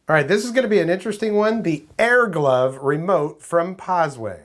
All right, this is going to be an interesting one. The Air Glove remote from Possway.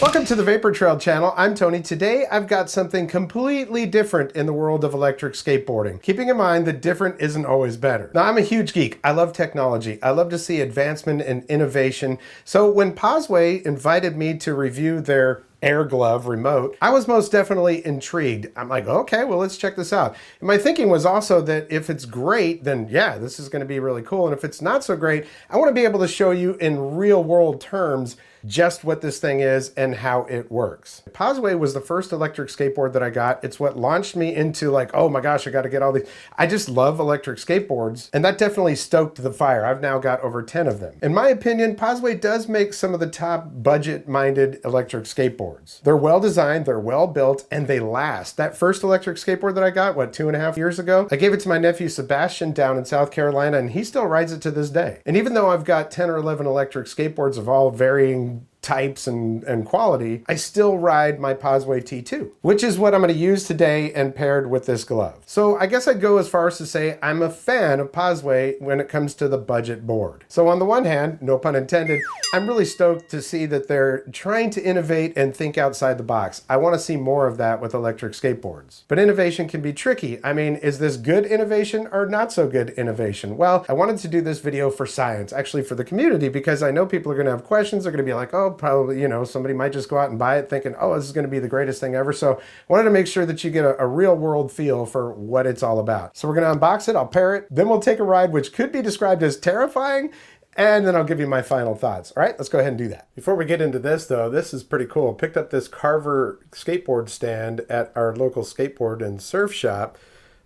Welcome to the Vapor Trail channel. I'm Tony. Today I've got something completely different in the world of electric skateboarding. Keeping in mind that different isn't always better. Now, I'm a huge geek. I love technology. I love to see advancement and innovation. So when Possway invited me to review their Air Glove remote, I was most definitely intrigued. I'm like, okay, well, let's check this out. And my thinking was also that if it's great, then yeah, this is going to be really cool. And if it's not so great, I want to be able to show you in real world terms just what this thing is and how it works. Possway was the first electric skateboard that I got. It's what launched me into like, oh my gosh, I got to get all these. I just love electric skateboards, and that definitely stoked the fire. I've now got over 10 of them. In my opinion, Possway does make some of the top budget-minded electric skateboards. They're well designed, they're well built, and they last. That first electric skateboard that I got, what, 2.5 years ago? I gave it to my nephew Sebastian down in South Carolina, and he still rides it to this day. And even though I've got 10 or 11 electric skateboards of all varying types and quality, I still ride my Possway T2, which is what I'm going to use today and paired with this glove. So I guess I'd go as far as to say I'm a fan of Possway when it comes to the budget board. So on the one hand, no pun intended, I'm really stoked to see that they're trying to innovate and think outside the box. I want to see more of that with electric skateboards. But innovation can be tricky. I mean, is this good innovation or not so good innovation? Well, I wanted to do this video for science, actually for the community, because I know people are going to have questions. They're going to be like, oh, probably, you know, somebody might just go out and buy it thinking, oh, this is going to be the greatest thing ever. So I wanted to make sure that you get a real world feel for what it's all about. So we're going to unbox it, I'll pair it, then we'll take a ride, which could be described as terrifying, and then I'll give you my final thoughts. All right, let's go ahead and do that. Before we get into this though, this is pretty cool. Picked up this Carver skateboard stand at our local skateboard and surf shop.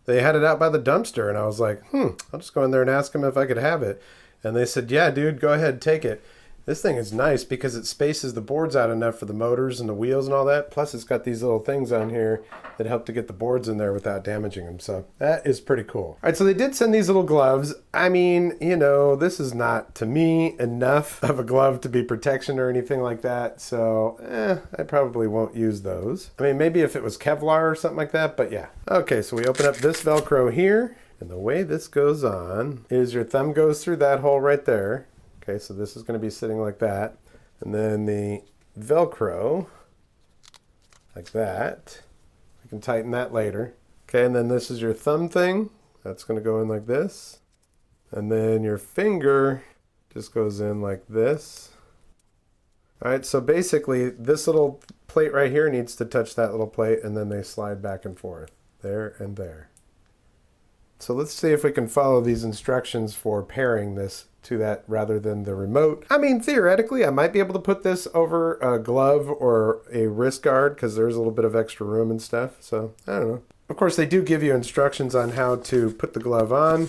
They had it out by the dumpster, and I was like, I'll just go in there and ask them if I could have it. And they said, yeah, dude, go ahead, take it. This thing is nice because it spaces the boards out enough for the motors and the wheels and all that. Plus it's got these little things on here that help to get the boards in there without damaging them. So that is pretty cool. All right, so they did send these little gloves. I mean, you know, this is not, to me, enough of a glove to be protection or anything like that. So I probably won't use those. I mean, maybe if it was Kevlar or something like that, but yeah. Okay, so we open up this Velcro here. And the way this goes on is your thumb goes through that hole right there. Okay, so this is going to be sitting like that. And then the Velcro, like that. We can tighten that later. Okay, and then this is your thumb thing. That's going to go in like this. And then your finger just goes in like this. All right, so basically this little plate right here needs to touch that little plate, and then they slide back and forth. There and there. So let's see if we can follow these instructions for pairing this to that rather than the remote. I mean, theoretically, I might be able to put this over a glove or a wrist guard because there's a little bit of extra room and stuff. So I don't know. Of course, they do give you instructions on how to put the glove on,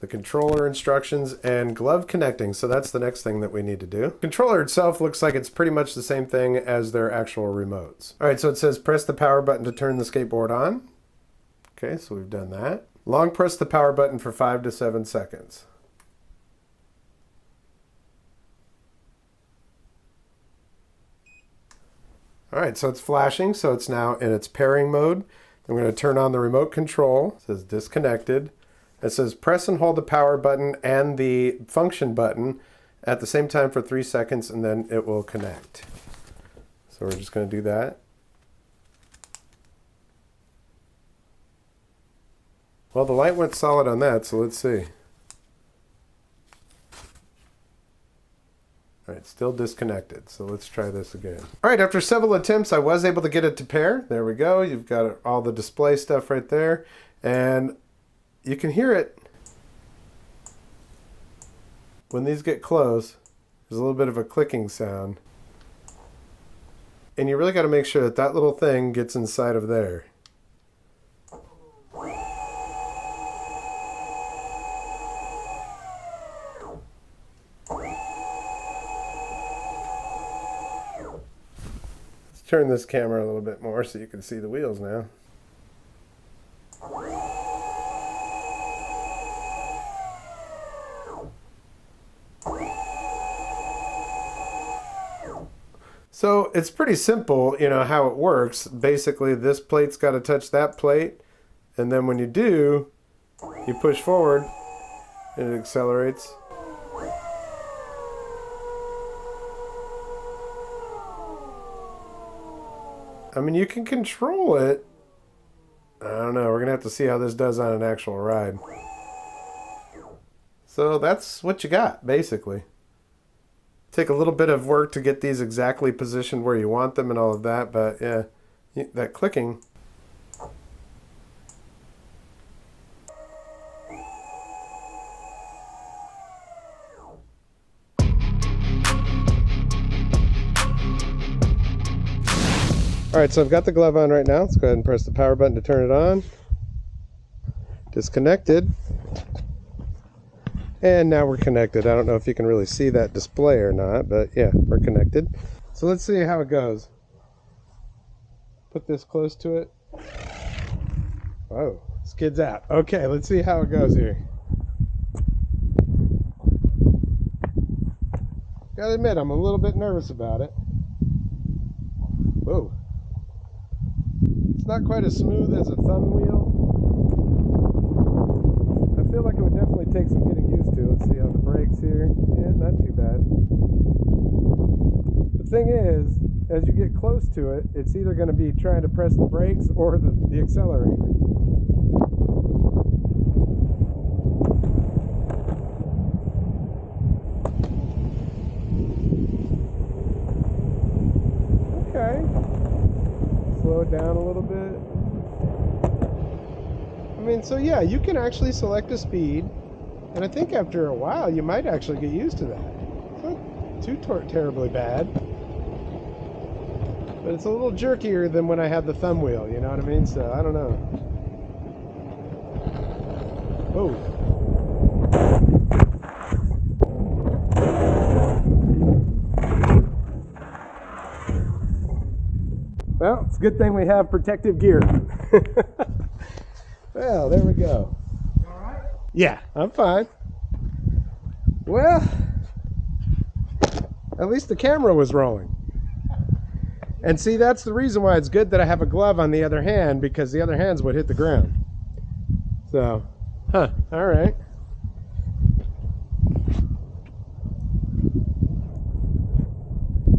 the controller instructions, and glove connecting. So that's the next thing that we need to do. The controller itself looks like it's pretty much the same thing as their actual remotes. All right, so it says press the power button to turn the skateboard on. Okay, so we've done that. Long press the power button for 5 to 7 seconds. All right, so it's flashing, so it's now in its pairing mode. I'm going to turn on the remote control. It says disconnected. It says press and hold the power button and the function button at the same time for 3 seconds, and then it will connect. So we're just going to do that. Well, the light went solid on that, so let's see. All right, still disconnected, so let's try this again. All right, after several attempts, I was able to get it to pair. There we go. You've got all the display stuff right there, and you can hear it. When these get close, there's a little bit of a clicking sound. And you really got to make sure that that little thing gets inside of there. Turn this camera a little bit more so you can see the wheels now. Let's So it's pretty simple, you know, how it works. Basically, this plate's got to touch that plate, and then when you do, you push forward, and it accelerates. I mean, you can control it. I don't know. We're going to have to see how this does on an actual ride. So that's what you got, basically. Take a little bit of work to get these exactly positioned where you want them and all of that, but yeah, that clicking. All right, so I've got the glove on right now. Let's go ahead and press the power button to turn it on. Disconnected. And now we're connected. I don't know if you can really see that display or not, but yeah, we're connected. So let's see how it goes. Put this close to it. Oh, skids out. Okay, let's see how it goes here. Gotta admit, I'm a little bit nervous about it. Whoa. It's not quite as smooth as a thumb wheel. I feel like it would definitely take some getting used to. Let's see how the brakes here. Yeah, not too bad. The thing is, as you get close to it, it's either going to be trying to press the brakes or the accelerator. Okay. Slow it down a little bit. I mean, so yeah, you can actually select a speed, and I think after a while you might actually get used to that. It's not too terribly bad, but it's a little jerkier than when I had the thumb wheel, you know what I mean? So I don't know. Oh. Well, it's a good thing we have protective gear. Well, there we go. You all right? Yeah, I'm fine. Well, at least the camera was rolling. And see, that's the reason why it's good that I have a glove on the other hand, because the other hand's what hit the ground. So, all right.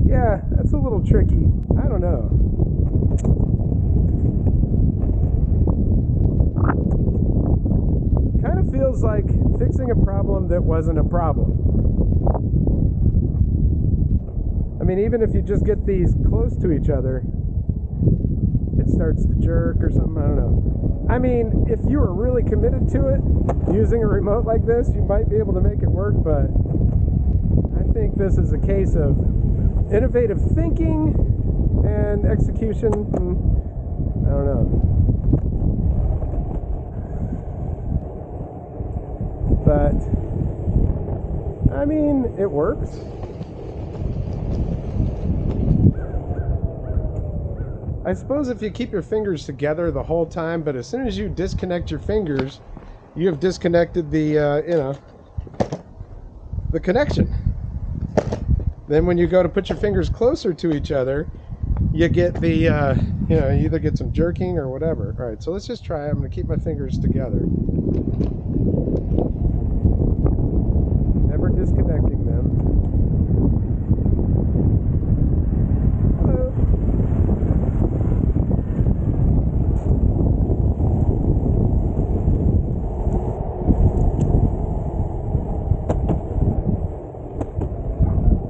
Yeah, that's a little tricky. I don't know. Kind of feels like fixing a problem that wasn't a problem. I mean, even if you just get these close to each other, it starts to jerk or something. I don't know. I mean, if you were really committed to it, using a remote like this, you might be able to make it work, but I think this is a case of innovative thinking and execution. I don't know. But, I mean, it works. I suppose if you keep your fingers together the whole time, but as soon as you disconnect your fingers, you have disconnected the, the connection. Then when you go to put your fingers closer to each other, you get the, you either get some jerking or whatever. All right, so let's just try it. I'm going to keep my fingers together. Never disconnecting them. Hello.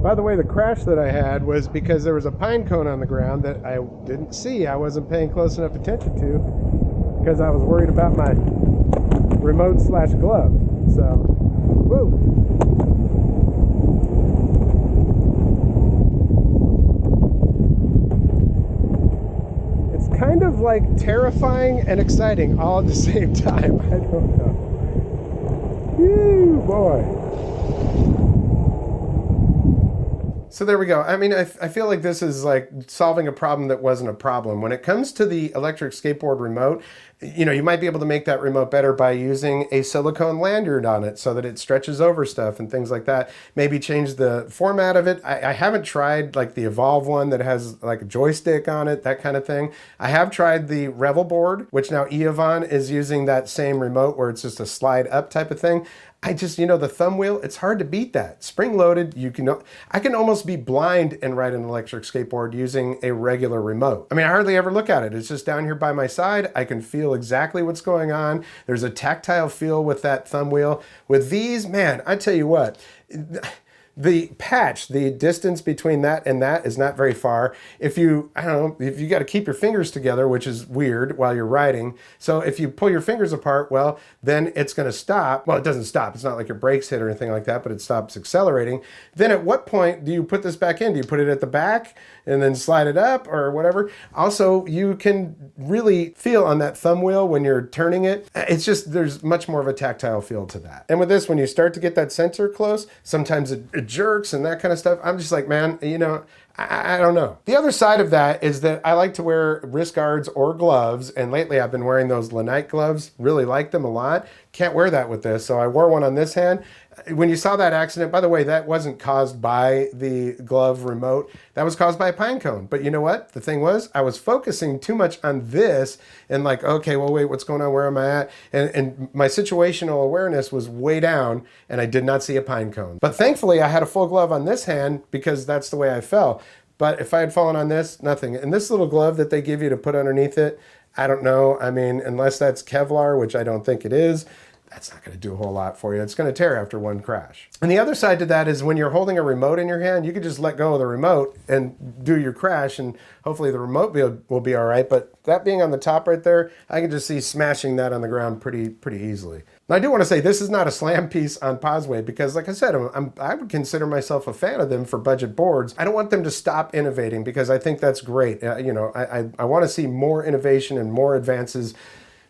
By the way, the crash that I had was because there was a pine cone on the ground that I didn't see. I wasn't paying close enough attention to because I was worried about my remote/glove. So, whoa. It's kind of like terrifying and exciting all at the same time. I don't know. Woo, boy. So there we go. I mean, I feel like this is like solving a problem that wasn't a problem. When it comes to the electric skateboard remote, you know, you might be able to make that remote better by using a silicone lanyard on it so that it stretches over stuff and things like that. Maybe change the format of it. I haven't tried like the Evolve one that has like a joystick on it, that kind of thing. I have tried the Revel board, which now Eovon is using that same remote where it's just a slide up type of thing. I just, you know, the thumb wheel, it's hard to beat that. Spring loaded, I can almost be blind and ride an electric skateboard using a regular remote. I mean, I hardly ever look at it. It's just down here by my side. I can feel exactly what's going on. There's a tactile feel with that thumb wheel. With these, man, I tell you what, the patch, the distance between that and that is not very far. If you, I don't know, if you got to keep your fingers together, which is weird while you're riding. So if you pull your fingers apart, well, then it's going to stop. Well, it doesn't stop. It's not like your brakes hit or anything like that, but it stops accelerating. Then at what point do you put this back in? Do you put it at the back and then slide it up or whatever? Also, you can really feel on that thumb wheel when you're turning it. It's just, there's much more of a tactile feel to that. And with this, when you start to get that sensor close, sometimes it jerks and that kind of stuff. I'm just like, man, you know, I don't know. The other side of that is that I like to wear wrist guards or gloves, and lately I've been wearing those Lanite gloves. Really like them a lot. Can't wear that with this, so I wore one on this hand. When you saw that accident, by the way, that wasn't caused by the glove remote. That was caused by a pine cone. But you know what? The thing was, I was focusing too much on this and like, okay, well, wait, what's going on? Where am I at? And my situational awareness was way down and I did not see a pine cone. But thankfully, I had a full glove on this hand because that's the way I fell. But if I had fallen on this, nothing. And this little glove that they give you to put underneath it, I don't know. I mean, unless that's Kevlar, which I don't think it is, that's not going to do a whole lot for you. It's going to tear after one crash. And the other side to that is when you're holding a remote in your hand, you can just let go of the remote and do your crash, and hopefully the remote will be all right. But that being on the top right there, I can just see smashing that on the ground pretty easily. Now, I do want to say this is not a slam piece on Possway because, like I said, I would consider myself a fan of them for budget boards. I don't want them to stop innovating because I think that's great. You know, I want to see more innovation and more advances.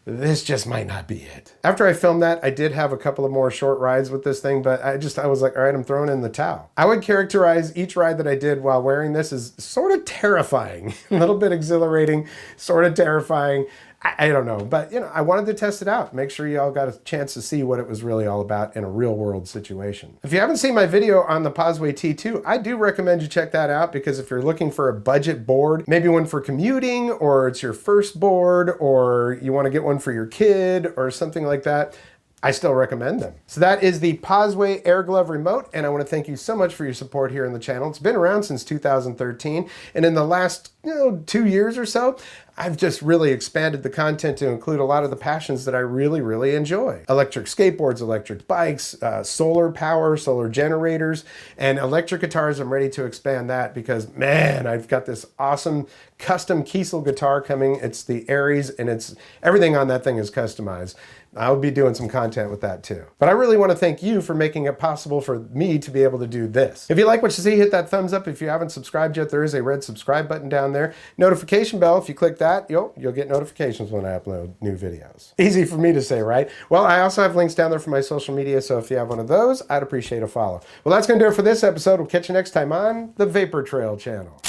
This just might not be it. After I filmed that, I did have a couple of more short rides with this thing, but I was like, all right, I'm throwing in the towel. I would characterize each ride that I did while wearing this as sort of terrifying, a little bit exhilarating, sort of terrifying. I don't know, but you know, I wanted to test it out. Make sure you all got a chance to see what it was really all about in a real world situation. If you haven't seen my video on the Possway T2, I do recommend you check that out because if you're looking for a budget board, maybe one for commuting, or it's your first board, or you want to get one for your kid or something like that, I still recommend them. So that is the Possway Air Glove Remote, and I want to thank you so much for your support here on the channel. It's been around since 2013, and in the last 2 years or so, I've just really expanded the content to include a lot of the passions that I really enjoy. Electric skateboards, electric bikes, solar power, solar generators, and electric guitars. I'm ready to expand that because, man, I've got this awesome custom Kiesel guitar coming. It's the Aries, and it's everything on that thing is customized. I'll be doing some content with that too. But I really want to thank you for making it possible for me to be able to do this. If you like what you see, hit that thumbs up. If you haven't subscribed yet, there is a red subscribe button down there. Notification bell, if you click that, you'll get notifications when I upload new videos. Easy for me to say, right? Well, I also have links down there for my social media, so if you have one of those, I'd appreciate a follow. Well, that's going to do it for this episode. We'll catch you next time on the Vapor Trail channel.